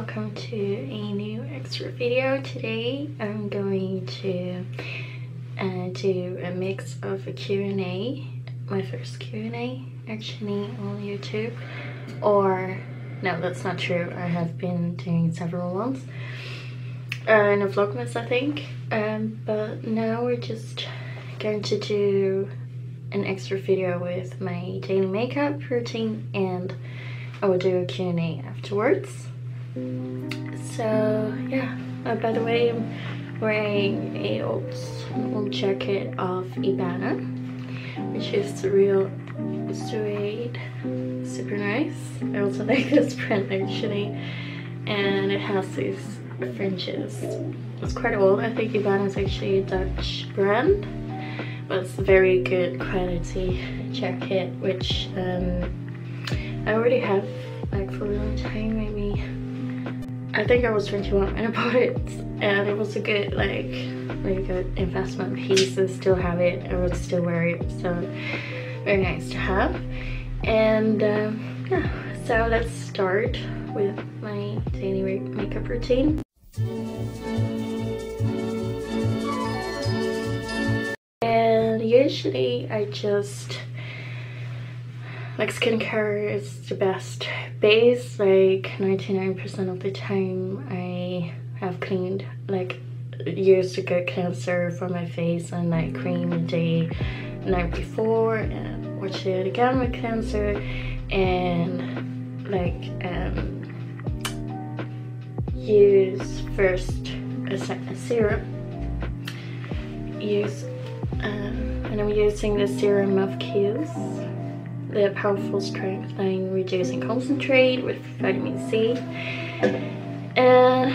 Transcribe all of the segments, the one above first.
welcome to a new extra video. Today I'm going to do a mix of a Q&A, my first Q&A actually on YouTube. Or no, that's not true, I have been doing several ones in a vlogmas I think, but now we're just going to do an extra video with my daily makeup routine, and I will do a Q&A afterwards. So yeah, by the way, I'm wearing a old jacket of Ibana, which is real suede, super nice. I also like this print actually, and it has these fringes. It's quite old. I think Ibana is actually a Dutch brand, but it's a very good quality jacket, which I already have like for a long time. Maybe I think I was 21 when I bought it, and it was a good, like, really good investment piece. I still have it, I would still wear it, so very nice to have. And yeah, so let's start with my daily makeup routine. And usually I just, like, skincare is the best base. Like 99% of the time I have cleaned, like, used a good cleanser for my face and like cream the night before and wash it again with cleanser, and like use first a serum. And I'm using the serum of Kiehl's, the powerful strengthening reducing concentrate with vitamin C. And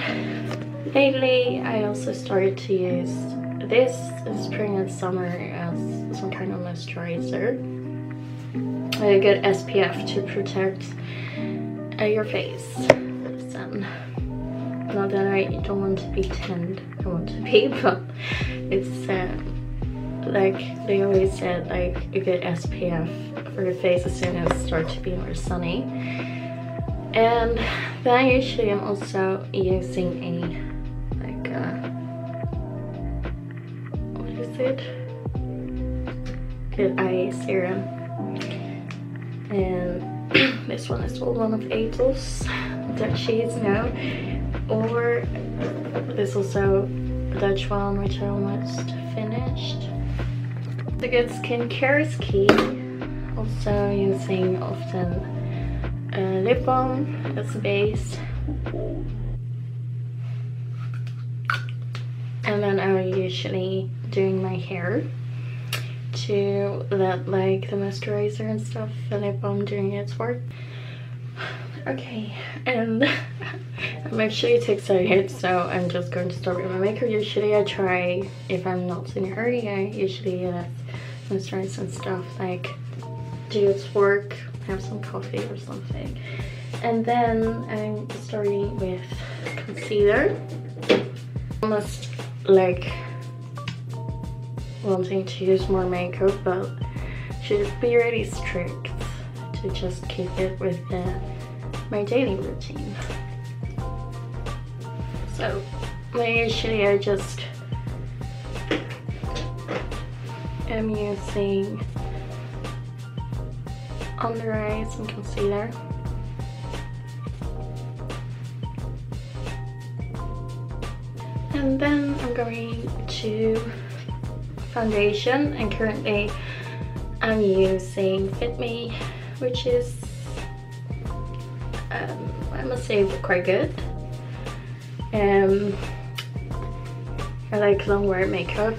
lately I also started to use this in spring and summer as some kind of moisturizer, a good SPF to protect your face from the sun. Not that I don't want to be tanned, I want to be, but it's like they always said, like a good SPF for your face as soon as it starts to be more sunny. And then usually I'm also using a, like what is it? Good eye serum. And this one is one of Adel's Dutchies now. Or there's also a Dutch one which I almost finished. The good skincare is key. Also using often lip balm as a base. And then I'm usually doing my hair to let like the moisturizer and stuff, the lip balm doing its work. Okay, and I'm actually too excited, so I'm just going to start with my makeup. Usually I try, if I'm not in a hurry, I usually let moisturizer and stuff like do its work, have some coffee or something. And then I'm starting with concealer. Almost like wanting to use more makeup, but should be really strict to just keep it with my daily routine. So usually I just am using under eyes and concealer. And then I'm going to foundation, and currently I'm using Fit Me, which is I must say quite good. I like long wear makeup.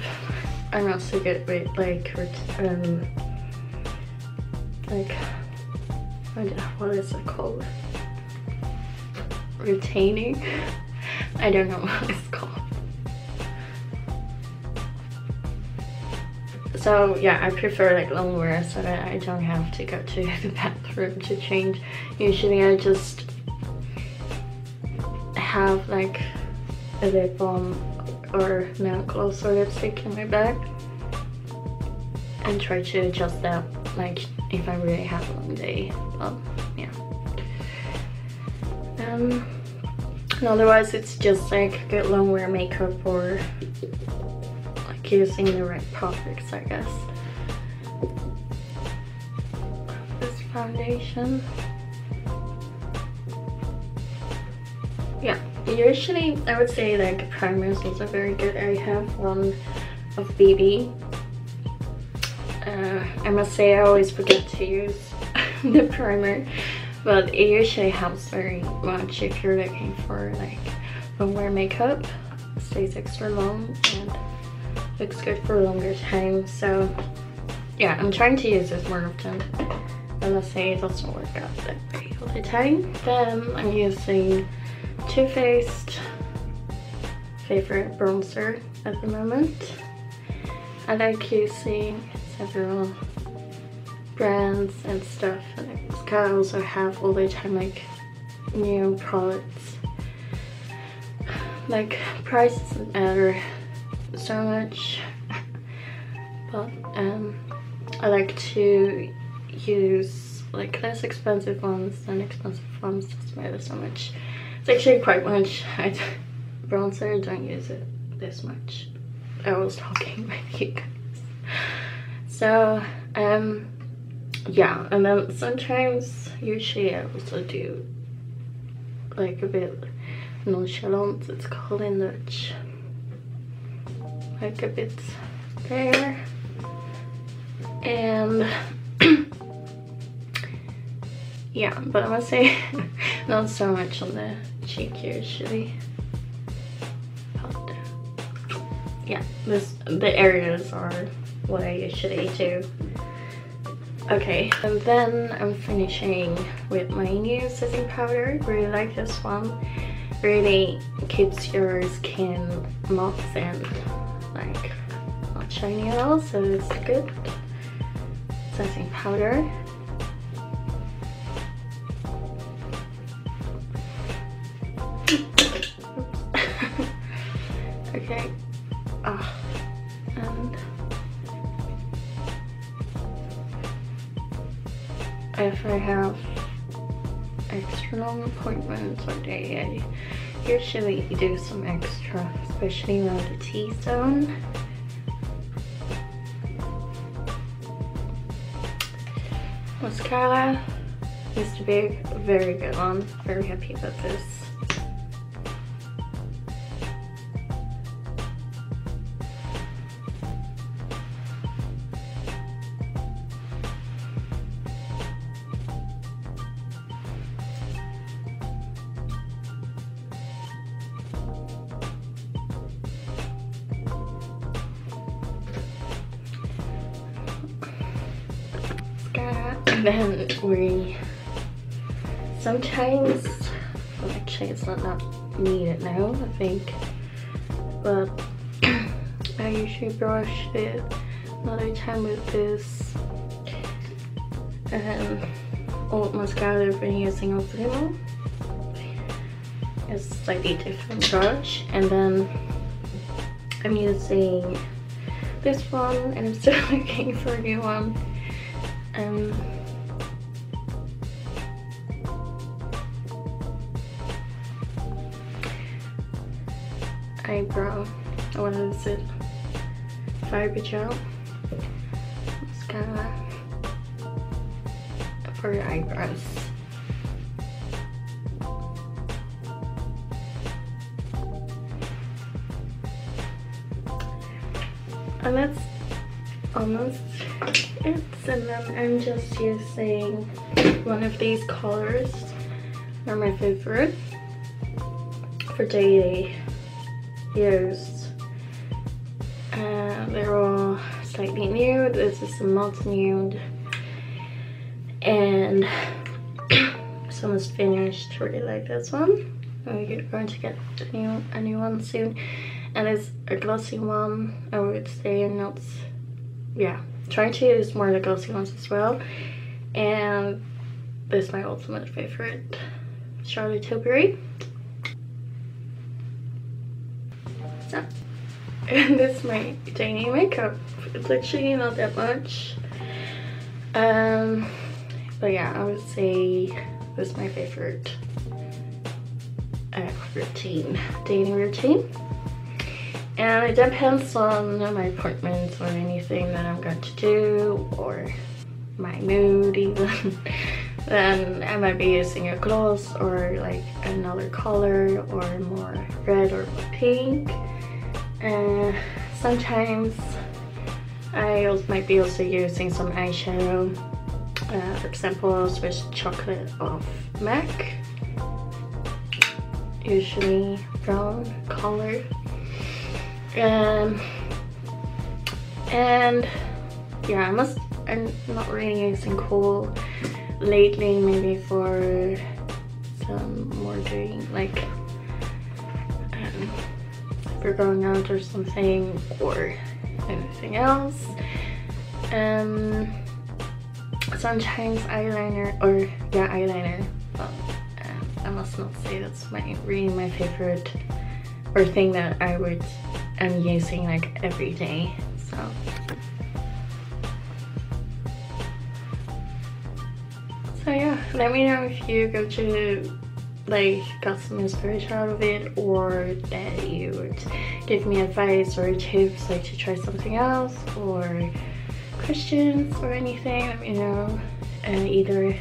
I'm not so good with like what is it called? Retaining? I don't know what it's called. So yeah, I prefer like long wear so that I don't have to go to the bathroom to change. Usually I just have like a lip balm or nail gloss or lipstick in my bag and try to adjust that like if I really have a long day. But yeah. And otherwise it's just like good long wear makeup or like using the right products, I guess. This foundation. Yeah, usually I would say like primer is also very good. I have one of BB. I must say I always forget to use the primer, but it usually helps very much if you're looking for like long wear makeup. It stays extra long and looks good for a longer time. So yeah, I'm trying to use this more often. I must say it doesn't work out that way all the time. Then I'm using Too Faced favorite bronzer at the moment. I like using several brands and stuff, and I also have all the time like new products. Like price doesn't matter so much, but I like to use like less expensive ones than expensive ones. Doesn't matter so much. It's actually quite much. Bronzer, I don't use it this much. I was talking with you guys. So yeah, and then sometimes, usually I also do like a bit nonchalant, it's called in Dutch, like a bit there, and yeah, but I must say not so much on the cheek usually. But yeah, the areas are what I usually do. Okay, and then I'm finishing with my new setting powder. Really like this one. Really keeps your skin matte and like not shiny at all, so it's good setting powder. Okay, and if I have extra long appointments or day, I usually do some extra, especially around the T-zone. Mascara used to be a very good one. Very happy about this. And then we sometimes, well, actually it's not needed now, I think, but I usually brush it another time with this old mascara I've been using of hema. It's slightly different brush, and then I'm using this one, and I'm still looking for a new one. Eyebrow, what is it? Fiber gel mascara for your eyebrows. And that's almost it. And then I'm just using one of these colors. They're my favorite for daily use. They're all slightly nude. This is a matte nude, and it's almost finished. Really like this one. We're going to get a new one soon, and it's a glossy one. I would say not, yeah, trying to use more of the glossy ones as well. And this is my ultimate favorite, Charlotte Tilbury. So, and this is my daily makeup. It's actually not that much, but yeah, I would say this is my favorite dating routine. And it depends on my appointments or anything that I'm going to do, or my mood even. Then I might be using a gloss or like another color, or more red or more pink. And sometimes I also might be also using some eyeshadow. For example, Swiss chocolate of MAC, usually brown color. And yeah, I'm not really using kohl lately, maybe for some more doing like if we're going out or something, or anything else. Sometimes eyeliner, but I must not say that's really my favorite, or thing that I'm using like every day. So yeah, let me know if you go to like got some inspiration out of it, or that you would give me advice or tips like to try something else, or questions or anything. Let me know, either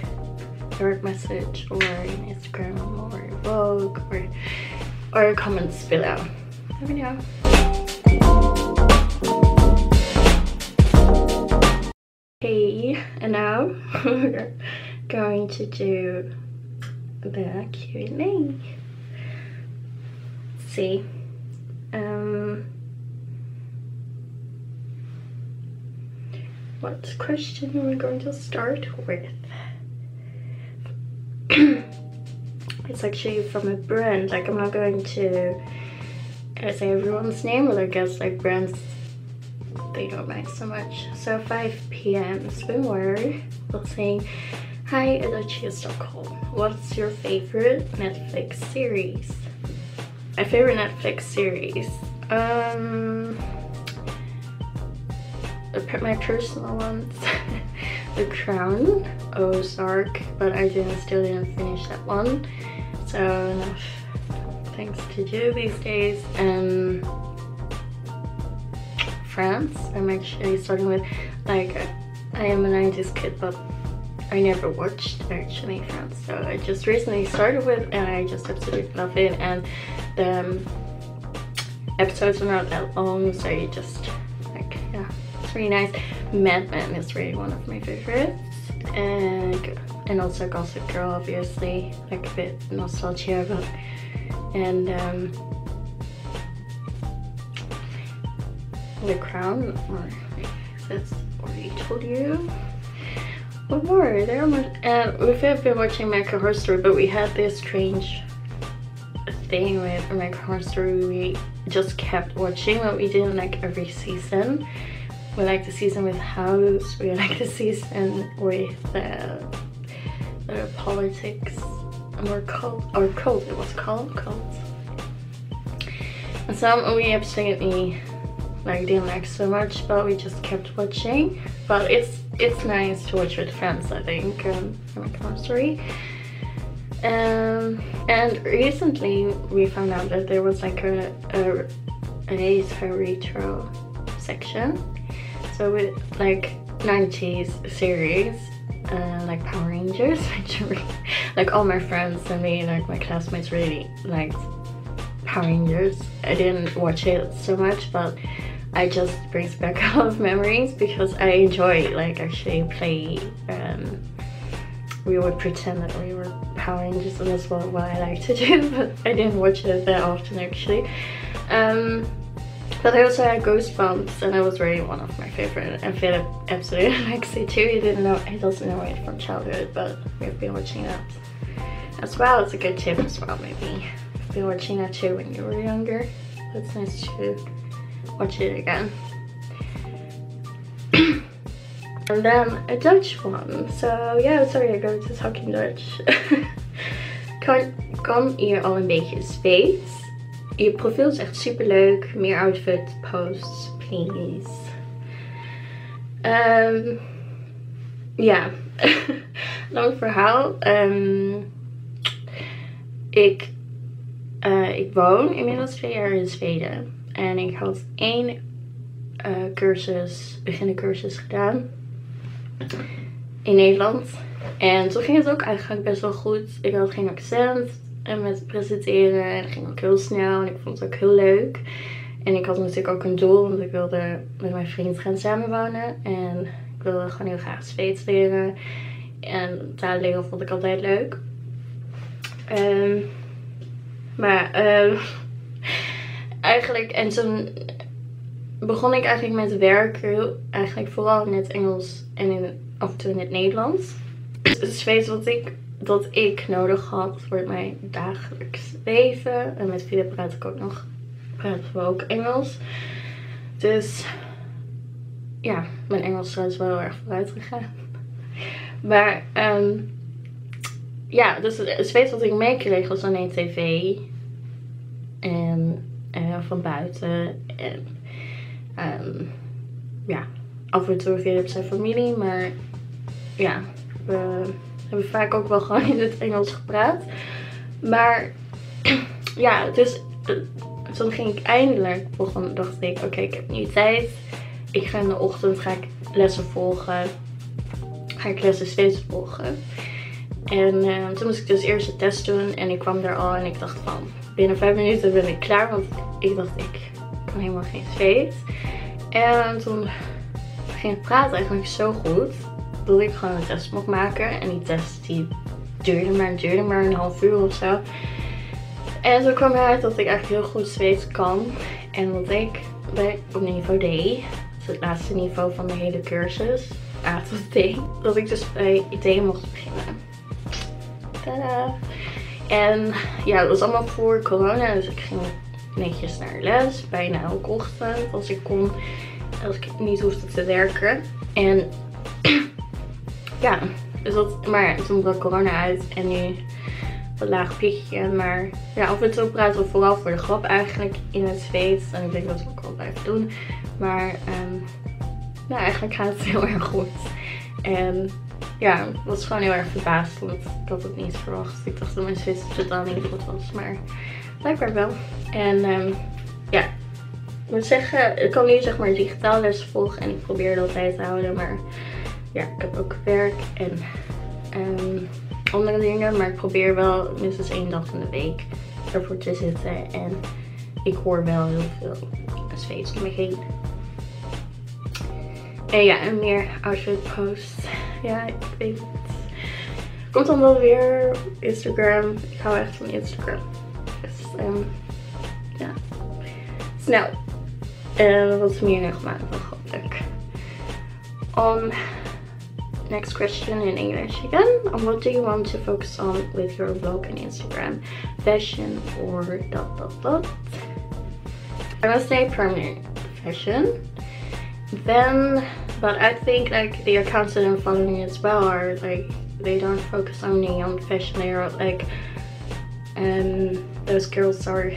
direct message or in Instagram or Vogue, or comments below. Let me know. Okay, and now we're going to do the Q&A. Let's see. What question are we going to start with? It's actually from a brand. Like, I'm not going to say everyone's name, but I guess like brands they don't like so much. So 5 PM swimwear was saying, "Hi, Dutchie in Stockholm. What's your favorite Netflix series?" My favorite Netflix series, my personal ones, The Crown, Ozark, but I still didn't finish that one. So enough things to do these days. France, I'm actually starting with, like, I am a 90s kid, but I never watched actually France, so I just recently started with, and I just absolutely love it. And the episodes are not that long, so you just like, yeah, it's really nice. Mad Men is really one of my favorites, and also Gossip Girl, obviously, like a bit nostalgia, but The Crown, or that's already told you. What more? There are more. We've been watching American Horror Story, but we had this strange thing with American Horror Story. We just kept watching, but we didn't like every season. We like the season with House. We like the season with the politics, or cult. It was called cult. And some we absolutely like didn't like so much, but we just kept watching. But it's nice to watch with friends, I think. American Horror Story. And recently we found out that there was like a retro section, so with like 90s series, like Power Rangers, which like all my friends and me, like my classmates, really liked Power Rangers. I didn't watch it so much, but it just brings back a lot of memories, because I enjoy like actually play. We would pretend that we were Power Rangers, and that's what I like to do, but I didn't watch it that often actually. But I also had Goosebumps, and that was really one of my favorite, and Philip absolutely likes it too. He doesn't know it from childhood, but we've been watching that as well. It's a good tip as well, maybe. You've been watching that too when you were younger. It's nice to watch it again. And then a Dutch one. So yeah, sorry, I go to talking Dutch. Kan hier al een beetje space. Je profiel is echt super leuk. Meer outfit posts, please. Ja, lang verhaal. Ik ik woon inmiddels 2 jaar in Zweden. En ik had 1 beginnencursus gedaan in Nederland. En toen ging het ook eigenlijk best wel goed. Ik had geen accent en met presenteren en het ging ook heel snel en ik vond het ook heel leuk. En ik had natuurlijk ook een doel, want ik wilde met mijn vriend gaan samenwonen. En ik wilde gewoon heel graag Zweeds leren. En taal leren vond ik altijd leuk. Eigenlijk, en toen begon ik eigenlijk met werken. Eigenlijk vooral in het Engels en af en toe in het Nederlands. Het Zweeds dat ik nodig had voor mijn dagelijks leven. En met Philip praten we ook Engels. Dus ja, mijn Engels is wel heel erg vooruit gegaan. Maar ja, dus het Zweeds wat ik meekreeg was alleen tv. En van buiten. En ja, af en toe Philip zijn familie. Maar ja, we hebben vaak ook wel gewoon in het Engels gepraat. Maar ja, dus toen ging ik eindelijk dacht ik, oké, ik heb nu tijd. Ik ga in de ochtend lessen volgen. Ga ik lessen Zweeds volgen. En toen moest ik dus eerst de test doen. En ik kwam daar al en ik dacht van, binnen 5 minuten ben ik klaar. Want ik dacht, ik kan helemaal geen Zweeds. En toen ging het praten eigenlijk zo goed dat ik gewoon een test mocht maken. En die test die duurde maar een half uur of zo. En toen kwam eruit dat ik eigenlijk heel goed Zweeds kan. En dat ik op niveau D, dus het laatste niveau van de hele cursus, A tot D, dat ik dus bij D mocht beginnen. Tadaa! En ja, dat was allemaal voor corona, dus ik ging netjes naar les, bijna elke ochtend als ik kon, als ik niet hoefde te werken. En ja, dus maar toen brak corona uit en nu een laag piekje. Maar ja, af en toe praten we vooral voor de grap eigenlijk in het Zweeds. En ik denk dat we ook wel blijven doen. Maar nou, eigenlijk gaat het heel erg goed. En ja, ik was gewoon heel erg verbaasd. Want ik had het niet verwacht. Ik dacht dat mijn Zweeds totaal niet goed was. Maar blijkbaar wel. En ja, ik moet zeggen, ik kan nu zeg maar digitaal les volgen. En ik probeer dat altijd te houden. Maar ja, ik heb ook werk en andere dingen. Maar ik probeer wel minstens 1 dag in de week ervoor te zitten. En ik hoor wel heel veel Zweeds om me heen. En ja, en meer outfit posts. Ja, ik weet het. Komt dan wel weer Instagram. Ik hou echt van Instagram. Dus ja, snel. Wat is meer nog maar wel hopelijk. Next question in English again. What do you want to focus on with your blog and Instagram? Fashion or ... I must say permanent fashion. Then, but I think like the accounts that I'm following as well are like, they don't focus only on fashion. They are like, those girls are,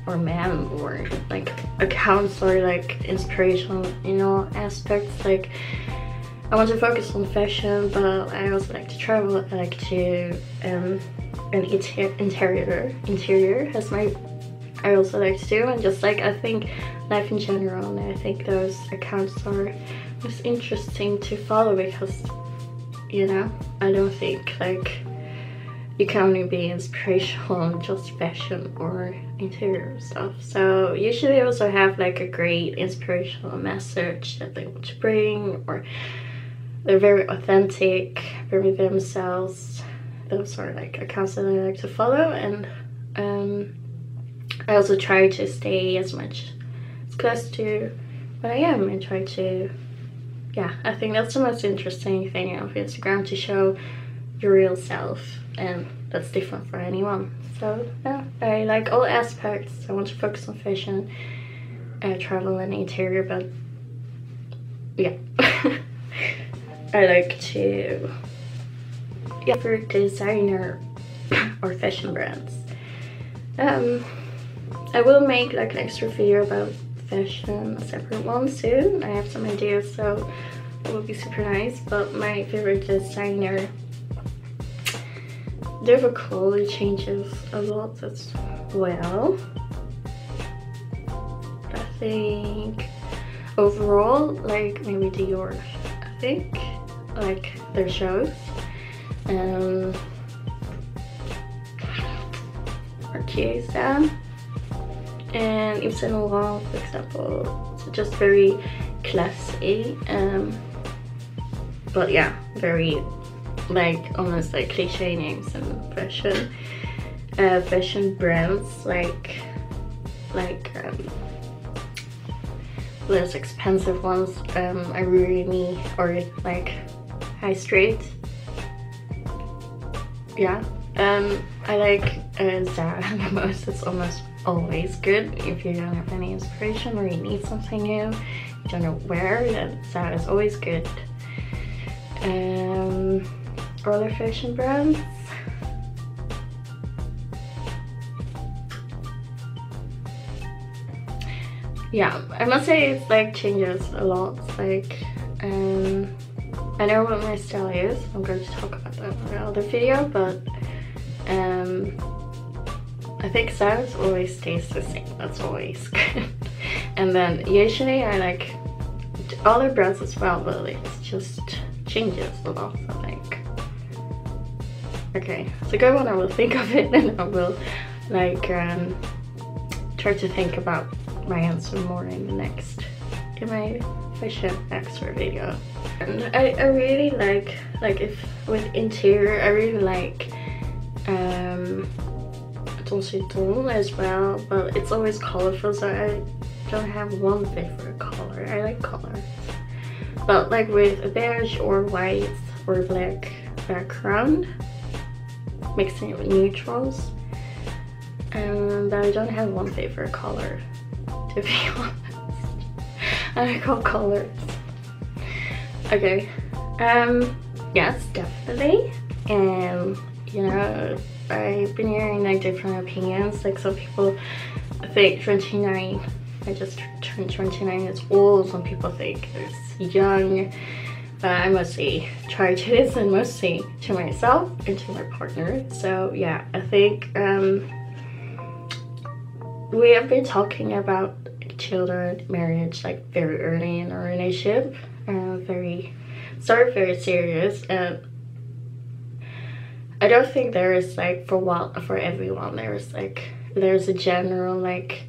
or men, or like accounts or like inspirational, you know, aspects. Like, I want to focus on fashion, but I also like to travel. I like to interior has I also like to do, and just like I think life in general. And I think those accounts are just interesting to follow because, you know, I don't think like you can only be inspirational on just fashion or interior stuff. So usually also have like a great inspirational message that they want to bring, or they're very authentic, very themselves. Those are like accounts that I like to follow. And I also try to stay as close to what I am and try to, yeah, I think that's the most interesting thing of Instagram, to show your real self, and that's different for anyone. So yeah, I like all aspects. I want to focus on fashion, travel and interior, but yeah. I like to, yeah, for designer or fashion brands. I will make like an extra video about fashion, a separate one soon. I have some ideas, so it will be super nice. But my favorite designer the quality changes a lot as well. I think overall, like maybe Dior, I think, like their shows, or Kiesa, and Yves Saint Laurent, for example. It's just very classy, but yeah, very like almost like cliche names and fashion brands, like less expensive ones. I really, or like high street. Yeah, I like Zara the most. It's almost always good if you don't have any inspiration or you need something new, you don't know where, then Zara is always good. Other fashion brands, yeah, I must say it's like changes a lot. Like I know what my style is. I'm going to talk about that in another video, but I think styles always stays the same. That's always good. And then usually I like other brands as well, but it just changes a lot, I think. Okay, it's a good one. I will think of it, and I will like try to think about my answer more in my fashion expert video. And I really like if with interior, I really like Dutchie as well, but it's always colorful, so I don't have one favorite color. I like colors, but like with a beige or white or black background, mixing it with neutrals, and I don't have one favorite color, to be honest. I like all colors. Okay, yes, definitely. And you know, I've been hearing like different opinions. Like some people think 29, I just turned 29 is old. Some people think it's young. But I mostly try to listen mostly to myself and to my partner. So yeah, I think we have been talking about children, marriage, like very early in our relationship, very serious. And I don't think there is like for everyone there's a general like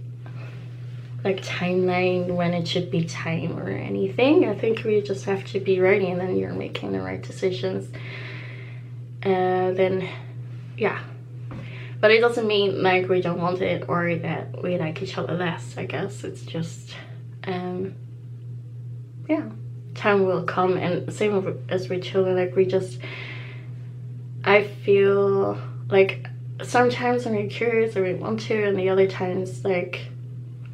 timeline when it should be time or anything. I think we just have to be ready, and then you're making the right decisions. Then yeah, but it doesn't mean like we don't want it or that we like each other less. I guess it's just yeah, time will come. And same as with children, like I feel like sometimes when we're curious or we want to, and the other times like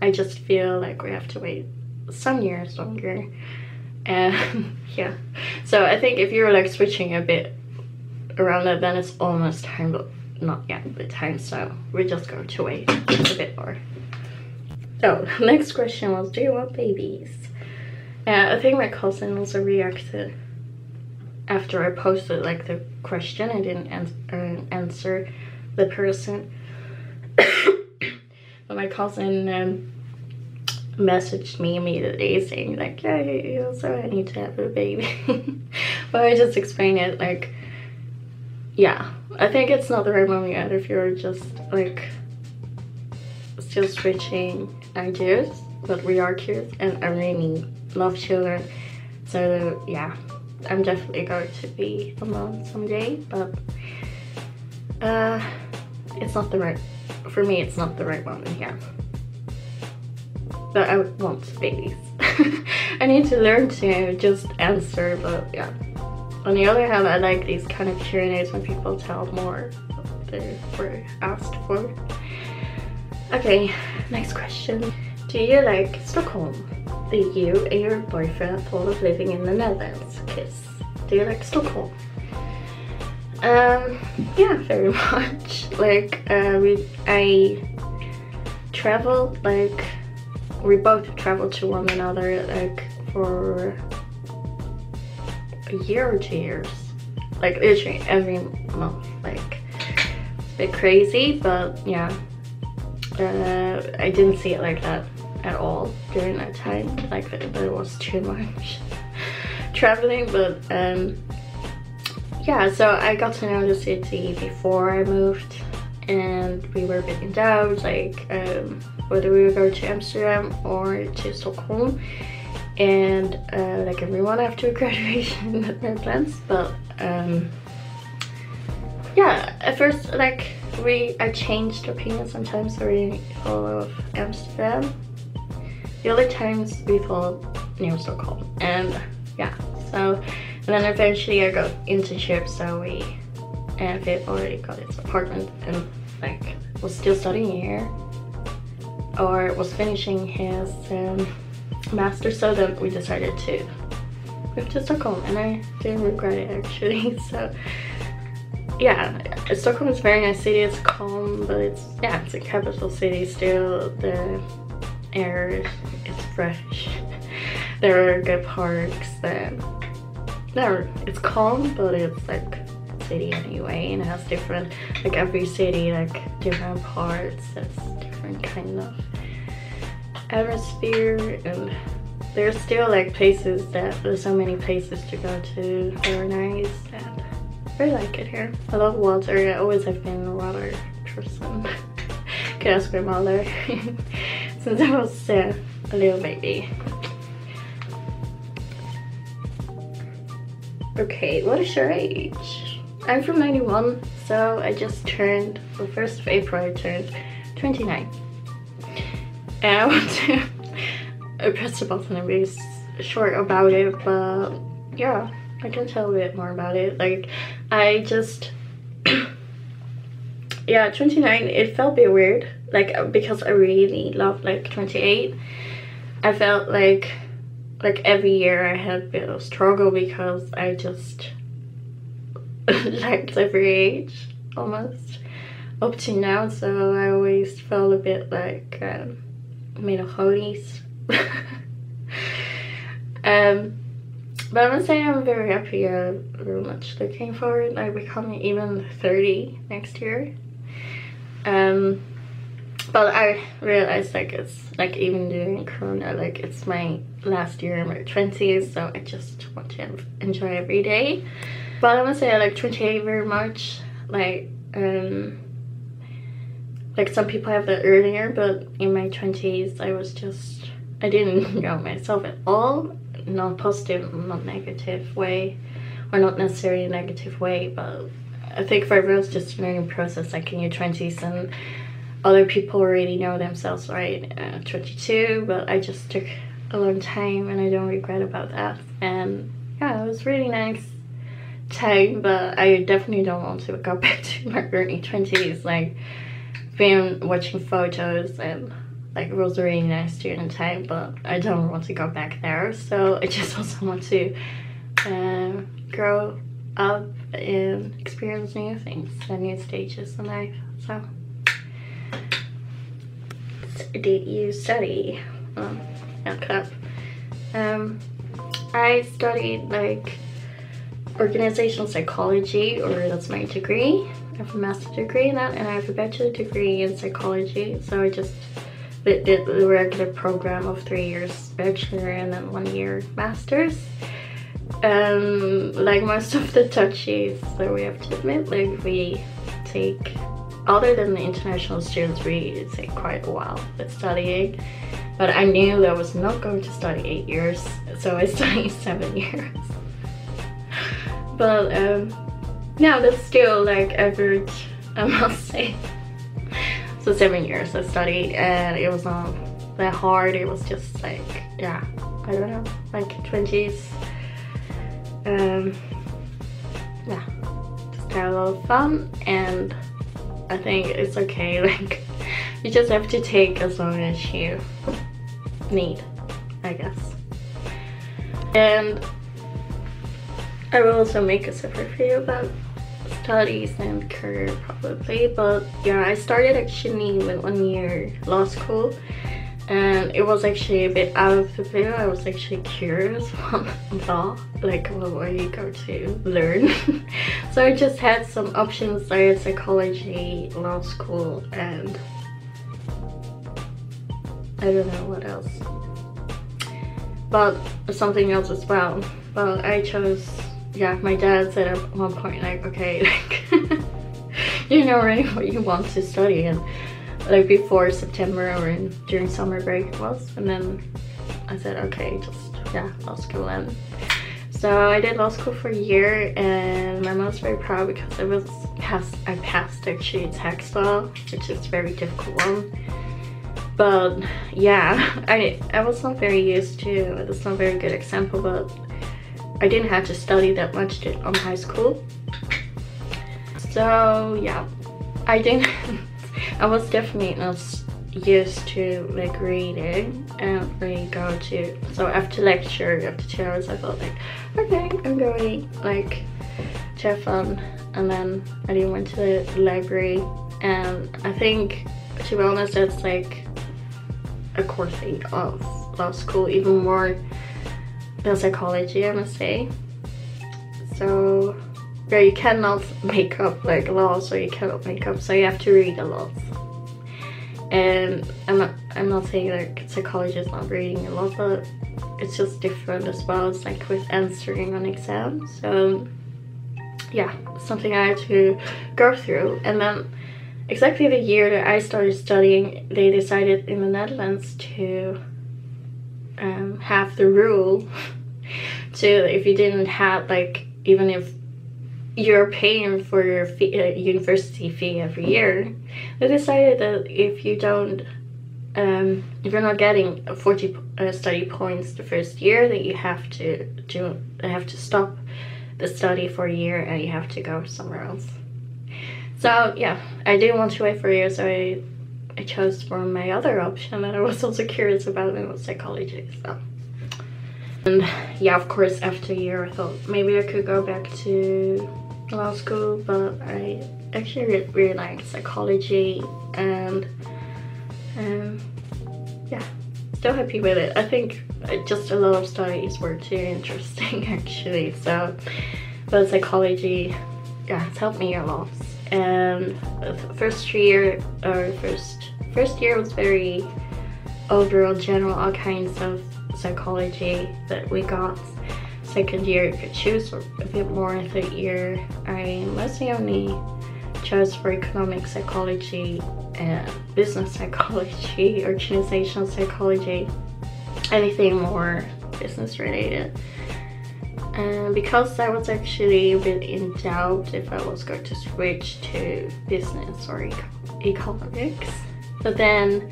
I just feel like we have to wait some years longer. And yeah, so I think if you're like switching a bit around that, then it's almost time, but not yet the time, so we're just going to wait a bit more. So next question was, do you want babies? I think my cousin also reacted after I posted like the question. I didn't answer the person. But my cousin messaged me immediately saying like, yeah, so I need to have a baby. But I just explained it like, yeah, I think it's not the right moment yet if you're just like still switching ideas. But we are curious, and I really love children, so yeah, I'm definitely going to be a mom someday. But it's not the right, for me it's not the right moment yet. But I want babies. I need to learn to just answer, but yeah. On the other hand, I like these kind of Q&As when people tell more what they were asked for. Okay, next question. Do you like Stockholm? Do you and your boyfriend thought of living in the Netherlands? Kiss. Do you like Stockholm? Yeah, very much. Like, I traveled, like, we both traveled to one another, like, for a year or 2 years. Like, literally every month, like, a bit crazy, but yeah, I didn't see it like that at all during that time, like that it was too much traveling. But yeah, so I got to know the city before I moved, and we were a bit in doubt, like whether we would go to Amsterdam or to Stockholm. And like everyone after graduation had their plans, but yeah, at first like I changed opinions sometimes. So we thought of Amsterdam, the other times we thought New Stockholm, and yeah, so and then eventually I got internship, so Viv already got his apartment and like was still studying here or was finishing his master, so then we decided to move to Stockholm, and I didn't regret it actually. So yeah, Stockholm is a very nice city. It's calm, but it's a capital city still. The air is fresh. There are good parks. It's calm, but it's like a city anyway, and it has different, like every city, like different parts. It's different kind of atmosphere, and there's still like places there's so many places to go to. They're nice, and I like it here. I love water. I always have been a water person. Can ask my mother since I was a little baby. Okay, what is your age? I'm from 91, so I just turned, the 1st of April I turned 29. And I want to press the button and be short about it, but yeah, I can tell a bit more about it. Like, I just, yeah, 29, it felt a bit weird, like, because I really loved, like, 28. I felt like every year I had a bit of struggle because I just liked every age, almost, up to now, so I always felt a bit like, made of holies. But I must say I'm very happy. I'm very much looking forward, like becoming even 30 next year. But I realized like it's like even during Corona, like it's my last year in my 20s, so I just want to enjoy every day. But I must say I like 28 very much. Like some people have that earlier, but in my 20s I didn't know myself at all. Not positive, not negative way, or not necessarily a negative way, but I think for everyone's just a learning process, like in your 20s, and other people already know themselves, right? 22, but I just took a long time and I don't regret about that. And yeah, it was really nice time, but I definitely don't want to go back to my early 20s. Like, been watching photos and like it was really nice during the time, but I don't want to go back there. So I just also want to grow up and experience new things and new stages in life. So did you study? Okay. I studied like organizational psychology, or that's my degree. I have a master's degree in that, and I have a bachelor degree in psychology. So I just did the regular program of 3 years bachelor and then 1 year master's. Like most of the Dutchies, so we have to admit, like we take, other than the international students, we take quite a while with studying. But I knew that I was not going to study 8 years, so I studied 7 years. But yeah, that's still like average, I must say. So 7 years I studied, and it was not that hard. It was just like, yeah, I don't know, like 20s. Yeah, just had a lot of fun, and I think it's okay. Like, you just have to take as long as you need, I guess. And I will also make a separate video about studies and career probably, but yeah, I started actually with 1 year law school, and it was actually a bit out of the blue. I was actually curious what law, like what were you going to learn. So I just had some options like psychology, law school, and I don't know what else, but something else as well. But I chose, yeah, my dad said at one point like, okay, like you know already what you want to study, and like before September or during summer break it was, and then I said okay, just yeah, law school. And so I did law school for a year, and my mom was very proud because I passed actually tax law, which is a very difficult one. But yeah, I was not very used to it. It's not a very good example, but I didn't have to study that much on high school. So yeah, I was definitely not used to like reading and really go to, so after lecture, after 2 hours, I felt like, okay, I'm going like to have fun. And then I didn't went to the library, and I think, to be honest, that's like a core thing of law school, even more than psychology, I must say. So yeah, you cannot make up like law, so you cannot make up, so you have to read a lot. And I'm not saying like psychology is not reading a lot, but it's just different as well. It's like with answering an exam. So yeah, something I had to go through. And then exactly the year that I started studying, they decided in the Netherlands to have the rule to, if you didn't have like, even if you're paying for your university fee every year, they decided that if you don't, if you're not getting 40 study points the first year, that you have to stop the study for a year and you have to go somewhere else. So yeah, I didn't want to wait for a year, so I chose for my other option that I was also curious about, and it was psychology. So, and yeah, of course, after a year I thought maybe I could go back to law school, but I actually really like psychology, and yeah, still happy with it. I think just a lot of studies were too interesting actually, so, but psychology, yeah, it's helped me a lot. And the first year was very overall general, all kinds of psychology that we got. Second year you could choose a bit more. Third year I mostly only chose for economic psychology and business psychology, organizational psychology, anything more business related. And because I was actually a bit in doubt if I was going to switch to business or economics, but then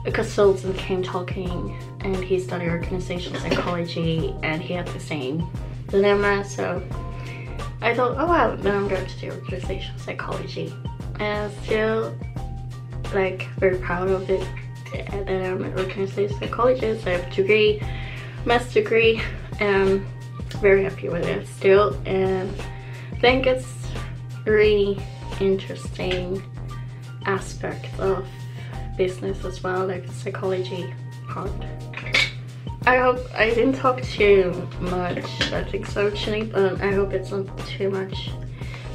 a consultant came talking, and he studied organizational psychology, and he had the same dilemma. So I thought, oh wow, then I'm going to do organizational psychology. And I'm still like very proud of it that I'm an organizational psychologist. I have a degree, master's degree, and very happy with it still. And I think it's a really interesting aspect of business as well, like the psychology part. I hope I didn't talk too much, I think so actually, but I hope it's not too much.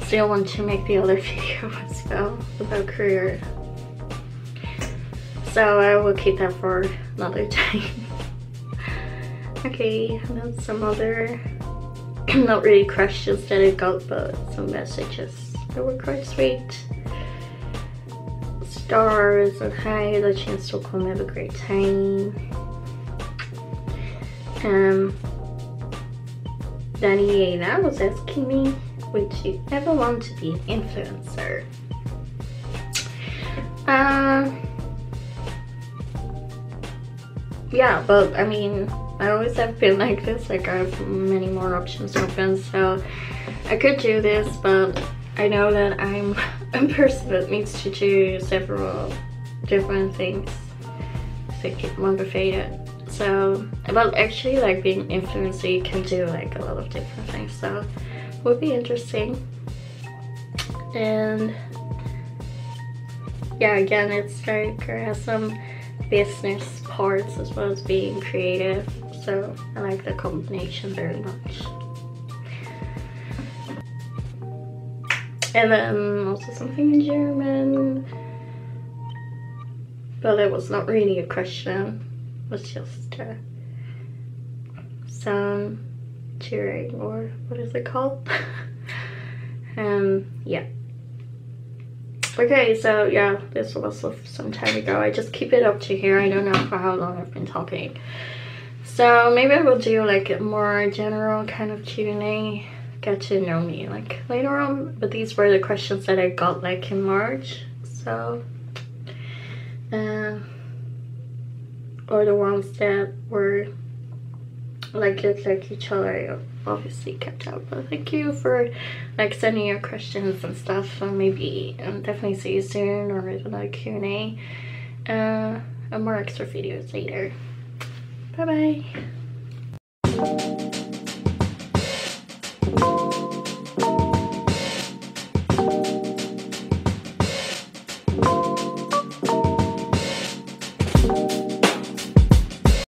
Still want to make the other video as well about career, so I will keep that for another time. Okay, and then some other, not really questions that I got, but some messages that were quite sweet. Stars and hi, Dutchie in Stockholm, have a great time. Daniela was asking me, would you ever want to be an influencer? Yeah, but I mean, I always have been like this, like I have many more options open, so I could do this, but I know that I'm a person that needs to do several different things to keep motivated. So, but actually like being an influencer, you can do like a lot of different things, so it would be interesting. And yeah, again, it's like it has some business parts as well as being creative, so I like the combination very much. And then also something in German, but it was not really a question, it was just some cheering, or what is it called? Yeah. Okay, so yeah, this was some time ago. I just keep it up to here. I don't know for how long I've been talking. So maybe I will do like a more general kind of Q&A, get to know me like later on. But these were the questions that I got like in March. So, or the ones that were like looked like each other, I obviously kept out. But thank you for like sending your questions and stuff. And maybe definitely see you soon, or with another Q&A and more extra videos later. Bye bye.